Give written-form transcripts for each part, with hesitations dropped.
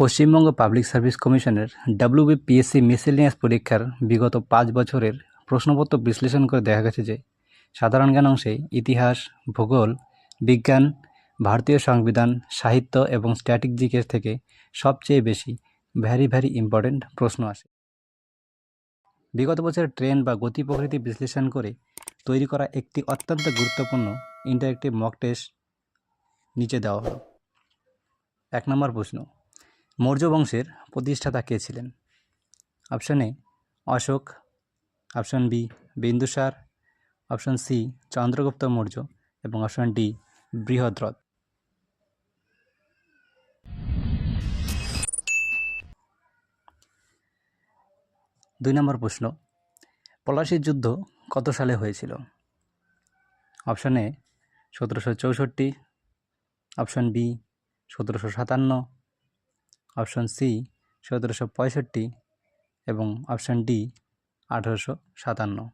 Paschimbanga public service কমিশনের WBPSC miscellaneous পরীক্ষার বিগত 5 বছরের প্রশ্নপত্র বিশ্লেষণ করে দেখা গেছে যে সাধারণ জ্ঞান অংশে ইতিহাস, ভূগোল, বিজ্ঞান, ভারতীয় সংবিধান, সাহিত্য এবং স্ট্যাটিক জিকেস থেকে সবচেয়ে বেশি ভ্যারি ইম্পর্টেন্ট প্রশ্ন আসে। বিগত বছরের ট্রেন্ড বা গতি প্রকৃতি বিশ্লেষণ করে তৈরি করা একটি অত্যন্ত গুরুত্বপূর্ণ ইন্টারেক্টিভ মক টেস্ট নিচে দেওয়া হলো। 1 নম্বর প্রশ্ন, মৌর্য বংশের প্রতিষ্ঠাতা কে ছিলেন? Option A Ashoka, option B Bindusara, option C Chandragupta Maurya এবং অপশন ডি বৃহদ্রথ। 2 নম্বর প্রশ্ন, পলাশীর যুদ্ধ কত সালে হয়েছিল? Option A 1764, option B 1757, option C 1765 এবং অপশন ডি 1857।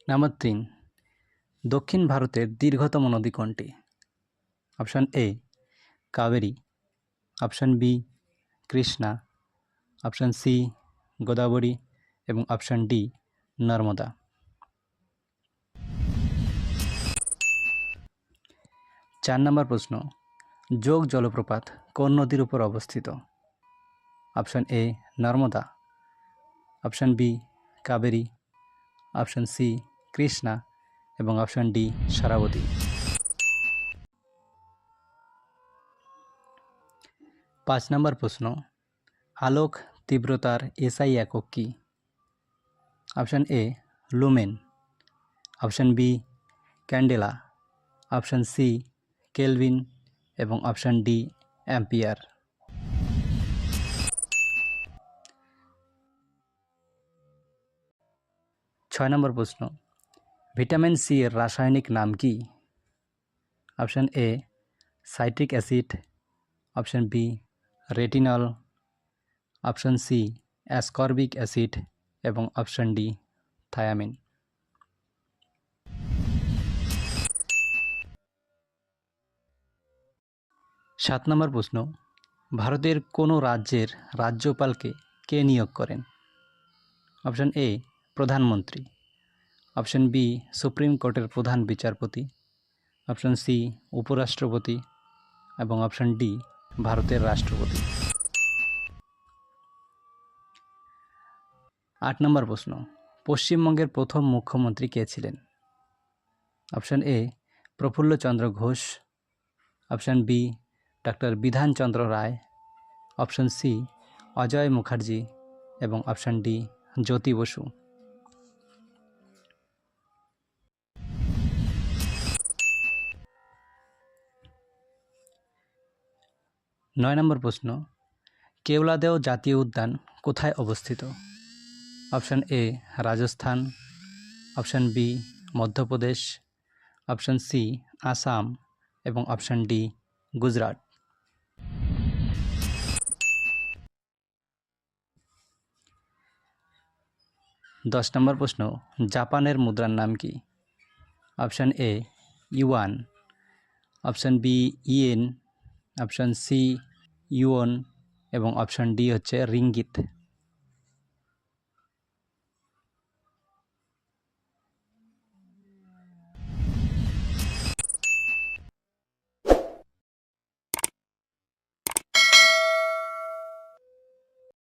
নাম্বার 3, দক্ষিণ ভারতের দীর্ঘতম নদী কোনটি? Option A Kaveri, option B Krishna, option C Godavari এবং অপশন ডি নর্মদা। 4 নম্বর প্রশ্ন, যোগ জলপ্রপাত কোন নদীর উপর অবস্থিত? Option A Narmada, option B Kaveri, option C Krishna এবং অপশন ডি শরাবতী। 5 নম্বর প্রশ্ন, আলোক তীব্রতার এসআই একক কি? Option A lumen, option B candela, option C kelvin এবং অপশন ডি অ্যাম্পিয়ার। 6 নম্বর প্রশ্ন, ভিটামিন সি এর রাসায়নিক নাম কি? Option A citric acid, option B retinol, option C ascorbic acid এবং অপশন ডি থায়ামিন। 7 নম্বর প্রশ্ন, ভারতের কোনো রাজ্যের রাজ্যপালকে কে নিয়োগ করেন? অপশন এ প্রধানমন্ত্রী, অপশন বি সুপ্রিম কোর্টের প্রধান বিচারপতি, অপশন সি উপরাষ্ট্রপতি এবং অপশন ডি ভারতের রাষ্ট্রপতি। 8 নম্বর প্রশ্ন, পশ্চিমবঙ্গের প্রথম মুখ্যমন্ত্রী কে ছিলেন? Option A Prafulla Chandra Ghosh, option B doctor Bidhan Chandra Roy, option C Ajoy Mukherjee এবং অপশন ডি জ্যোতি বসু। 9 নম্বর প্রশ্ন, কেওলাদেও জাতীয় উদ্যান কোথায় অবস্থিত? Option A Rajasthan, option B Madhya Pradesh, option C Assam এবং অপশন ডি গুজরাট। 10 নম্বর প্রশ্ন, জাপানের মুদ্রার নাম কি? Option A yuan, option B yen, option C ইউন এবং অপশন ডি হচ্ছে রিঙ্গিত।